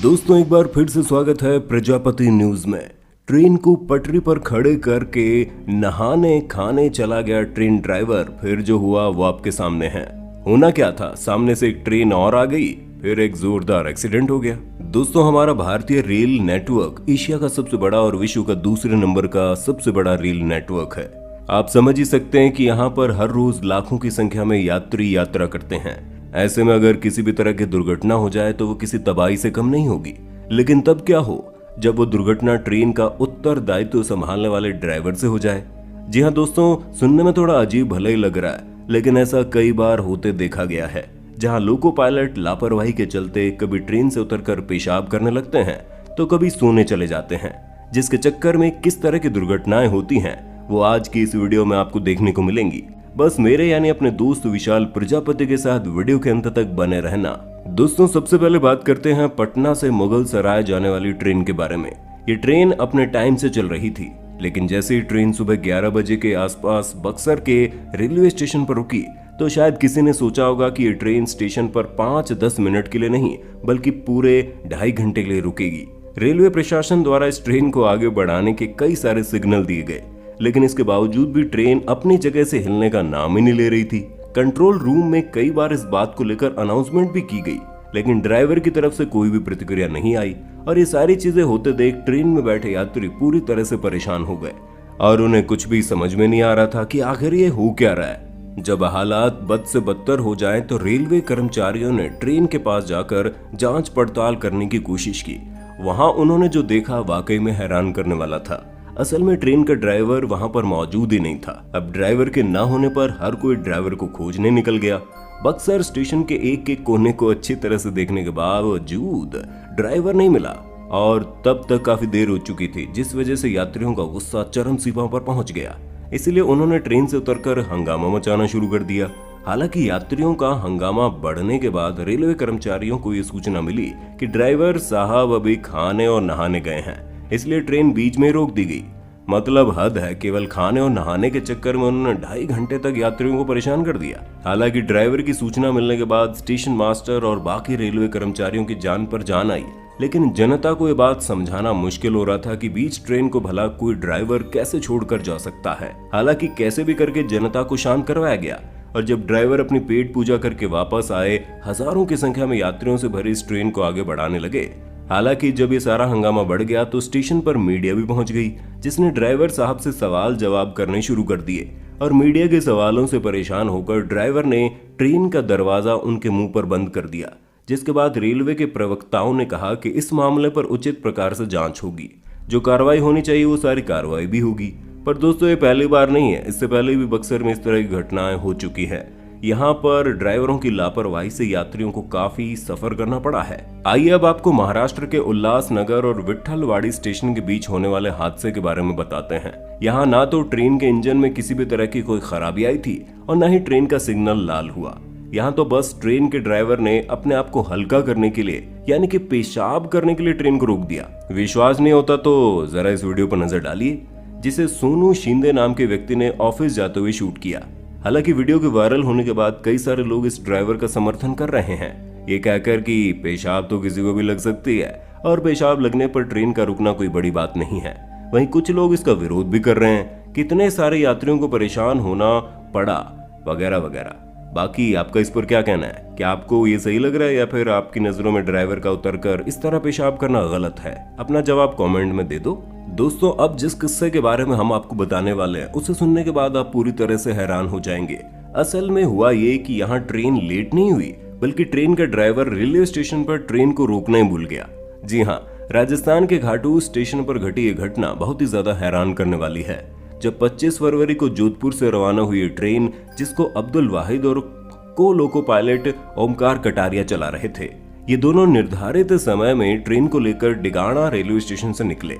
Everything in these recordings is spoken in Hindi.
दोस्तों एक बार फिर से स्वागत है प्रजापति न्यूज में। ट्रेन को पटरी पर खड़े करके नहाने खाने चला गया ट्रेन ड्राइवर, फिर जो हुआ वो आपके सामने है। होना क्या था, सामने से एक ट्रेन और आ गई, फिर एक जोरदार एक्सीडेंट हो गया। दोस्तों हमारा भारतीय रेल नेटवर्क एशिया का सबसे बड़ा और विश्व का दूसरे नंबर का सबसे बड़ा रेल नेटवर्क है। आप समझ ही सकते हैं कि यहाँ पर हर रोज लाखों की संख्या में यात्री यात्रा करते हैं। ऐसे में अगर किसी भी तरह की दुर्घटना हो जाए तो वो किसी तबाही से कम नहीं होगी। लेकिन तब क्या हो जब वो दुर्घटना ट्रेन का उत्तरदायित्व संभालने वाले ड्राइवर से हो जाए। जी हाँ दोस्तों, सुनने में थोड़ा अजीब भले ही लग रहा है, लेकिन ऐसा कई बार होते देखा गया है, जहाँ लोको पायलट लापरवाही के चलते कभी ट्रेन से उतरकर पेशाब करने लगते हैं तो कभी सोने चले जाते हैं, जिसके चक्कर में किस तरह की दुर्घटनाएं होती हैं वो आज की इस वीडियो में आपको देखने को मिलेंगी। बस मेरे यानी अपने दोस्त विशाल प्रजापति के साथ वीडियो के अंत तक बने रहना। दोस्तों सबसे पहले बात करते हैं पटना से मुगल सराय जाने वाली ट्रेन के बारे में। ये ट्रेन अपने टाइम से चल रही थी, लेकिन जैसे ही ट्रेन सुबह 11 बजे के आसपास बक्सर के रेलवे स्टेशन पर रुकी तो शायद किसी ने सोचा होगा कि ये ट्रेन स्टेशन पर 5-10 मिनट के लिए नहीं बल्कि पूरे 2.5 घंटे के लिए रुकेगी। रेलवे प्रशासन द्वारा इस ट्रेन को आगे बढ़ाने के कई सारे सिग्नल दिए गए, लेकिन इसके बावजूद भी ट्रेन अपनी जगह से हिलने का नाम ही नहीं ले रही थी। कंट्रोल रूम में कई बार इस बात को लेकर अनाउंसमेंट भी की गई, लेकिन ड्राइवर की तरफ से कोई भी प्रतिक्रिया नहीं आई और ये सारी चीजें होते देख ट्रेन में बैठे यात्री पूरी तरह से परेशान हो गए और उन्हें कुछ भी समझ में नहीं आ रहा था कि आखिर ये हो क्या रहा है। जब हालात बद से बदतर हो जाएं तो रेलवे कर्मचारियों ने ट्रेन के पास जाकर जांच पड़ताल करने की कोशिश की। वहां उन्होंने जो देखा वाकई में हैरान करने वाला था। असल में ट्रेन का ड्राइवर वहां पर मौजूद ही नहीं था। अब ड्राइवर के ना होने पर हर कोई ड्राइवर को खोजने निकल गया। बक्सर स्टेशन के एक एक कोने को अच्छी तरह से देखने के बावजूद ड्राइवर नहीं मिला और तब तक काफी देर हो चुकी थी, जिस वजह से यात्रियों का गुस्सा चरम सीमा पर पहुंच गया। इसलिए उन्होंने ट्रेन से उतरकर हंगामा मचाना शुरू कर दिया। हालांकि यात्रियों का हंगामा बढ़ने के बाद रेलवे कर्मचारियों को ये सूचना मिली कि ड्राइवर साहब अभी खाने और नहाने गए हैं, इसलिए ट्रेन बीच में रोक दी गई। मतलब हद है, केवल खाने और नहाने के चक्कर में उन्होंने 2.5 घंटे तक यात्रियों को परेशान कर दिया। हालांकि ड्राइवर की सूचना मिलने के बाद स्टेशन मास्टर और बाकी रेलवे कर्मचारियों की जान पर जान आई, लेकिन जनता को ये बात समझाना मुश्किल हो रहा था कि बीच ट्रेन को भला कोई ड्राइवर कैसे छोड़कर जा सकता है। हालांकि कैसे भी करके जनता को शांत करवाया गया और जब ड्राइवर अपनी पेट पूजा करके वापस आए, हजारों की संख्या में यात्रियों से भरी इस ट्रेन को आगे बढ़ाने लगे। हालांकि जब ये सारा हंगामा बढ़ गया तो स्टेशन पर मीडिया भी पहुंच गई, जिसने ड्राइवर साहब से सवाल जवाब करने शुरू कर दिए और मीडिया के सवालों से परेशान होकर ड्राइवर ने ट्रेन का दरवाजा उनके मुंह पर बंद कर दिया। जिसके बाद रेलवे के प्रवक्ताओं ने कहा कि इस मामले पर उचित प्रकार से जांच होगी, जो कार्रवाई होनी चाहिए वो सारी कार्रवाई भी होगी। पर दोस्तों ये पहली बार नहीं है, इससे पहले भी बक्सर में इस तरह की घटनाएं हो चुकी है। यहाँ पर ड्राइवरों की लापरवाही से यात्रियों को काफी सफर करना पड़ा है। आइए अब आपको महाराष्ट्र के उल्लासनगर और विट्ठलवाड़ी स्टेशन के बीच होने वाले हादसे के बारे में बताते हैं। यहाँ ना तो ट्रेन के इंजन में किसी भी तरह की कोई खराबी आई थी और न ही ट्रेन का सिग्नल लाल हुआ। यहाँ तो बस ट्रेन के ड्राइवर ने अपने आप को हल्का करने के लिए यानी कि पेशाब करने के लिए ट्रेन को रोक दिया। विश्वास नहीं होता तो जरा इस वीडियो पर नजर डालिए, जिसे सोनू शिंदे नाम के व्यक्ति ने ऑफिस जाते हुए शूट किया। हालांकि वीडियो के वायरल होने के बाद कई सारे लोग इस ड्राइवर का समर्थन कर रहे हैं, ये कहकर कि पेशाब तो किसी को भी लग सकती है और पेशाब लगने पर ट्रेन का रुकना कोई बड़ी बात नहीं है। वहीं कुछ लोग इसका विरोध भी कर रहे हैं, कितने सारे यात्रियों को परेशान होना पड़ा वगैरह वगैरह। बाकी आपका इस पर क्या कहना है? क्या आपको ये सही लग रहा है या फिर आपकी नजरों में ड्राइवर का उतरकर इस तरह पेशाब करना गलत है? अपना जवाब कमेंट में दे दो। दोस्तों अब जिस किस्से के बारे में हम आपको बताने वाले हैं उसे सुनने के बाद आप पूरी तरह से हैरान हो जाएंगे। असल में हुआ ये कि यहाँ ट्रेन लेट नहीं हुई, बल्कि ट्रेन का ड्राइवर रेलवे स्टेशन पर ट्रेन को रोकना ही भूल गया। जी हाँ, राजस्थान के घाटू स्टेशन पर घटी ये घटना बहुत ही ज्यादा हैरान करने वाली है। जब 25 फरवरी को जोधपुर से रवाना हुई ट्रेन, जिसको अब्दुल वाहिद और को लोको पायलट ओमकार कटारिया चला रहे थे, ये दोनों निर्धारित समय में ट्रेन को लेकर डिगाना रेलवे स्टेशन से निकले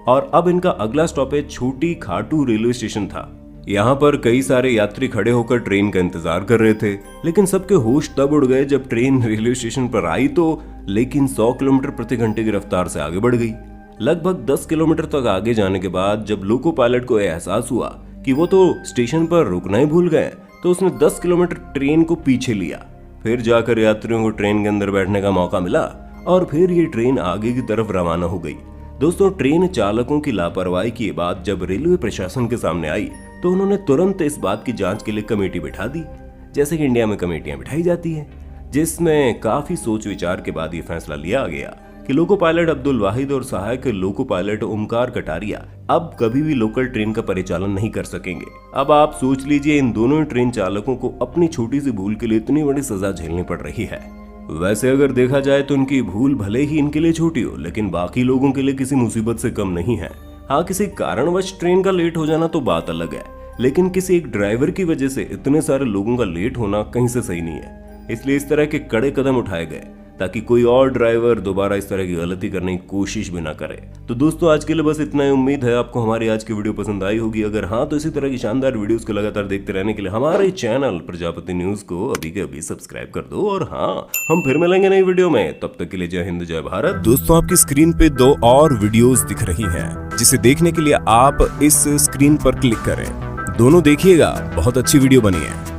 और अब इनका अगला स्टॉपेज छोटी खाटू रेलवे स्टेशन था। यहाँ पर कई सारे यात्री खड़े होकर ट्रेन का इंतजार कर रहे थे, लेकिन सबके होश तब उड़ गए जब ट्रेन रेलवे स्टेशन पर आई तो लेकिन 100 किलोमीटर प्रति घंटे की रफ्तार से आगे बढ़ गई। लगभग 10 किलोमीटर तक आगे जाने के बाद जब लोको पायलट को एहसास हुआ कि वो तो स्टेशन पर रुकना ही भूल गए, तो उसने 10 किलोमीटर ट्रेन को पीछे लिया। फिर जाकर यात्रियों को ट्रेन के अंदर बैठने का मौका मिला और फिर ये ट्रेन आगे की तरफ रवाना हो गई। दोस्तों, ट्रेन चालकों की लापरवाही की बात जब रेलवे प्रशासन के सामने आई तो उन्होंने तुरंत इस बात की जांच के लिए कमेटी बिठा दी, जैसे कि इंडिया में कमेटियां बिठाई जाती है, जिसमें काफी सोच विचार के बाद ये फैसला लिया गया कि लोको पायलट अब्दुल वाहिद और सहायक लोको पायलट ओमकार कटारिया अब कभी भी लोकल ट्रेन का परिचालन नहीं कर सकेंगे। अब आप सोच लीजिए, इन दोनों ट्रेन चालकों को अपनी छोटी सी भूल के लिए इतनी बड़ी सजा झेलनी पड़ रही है। वैसे अगर देखा जाए तो उनकी भूल भले ही इनके लिए छोटी हो, लेकिन बाकी लोगों के लिए किसी मुसीबत से कम नहीं है। हाँ, किसी कारणवश ट्रेन का लेट हो जाना तो बात अलग है, लेकिन किसी एक ड्राइवर की वजह से इतने सारे लोगों का लेट होना कहीं से सही नहीं है। इसलिए इस तरह के कड़े कदम उठाए गए ताकि कोई और ड्राइवर दोबारा इस तरह की गलती करने की कोशिश भी ना करे। तो दोस्तों, आज के लिए बस इतना ही। उम्मीद है आपको हमारी आज की वीडियो पसंद आई होगी। अगर हाँ, तो इसी तरह की शानदार वीडियोस को लगातार देखते रहने के लिए हमारे चैनल प्रजापति न्यूज को अभी के अभी सब्सक्राइब कर दो। और हाँ, हम फिर मिलेंगे नई वीडियो में, तब तक के लिए जय हिंद जय भारत। दोस्तों, आपकी स्क्रीन पे 2 और वीडियोस दिख रही हैं, जिसे देखने के लिए आप इस स्क्रीन पर क्लिक करें। दोनों देखिएगा, बहुत अच्छी वीडियो बनी है।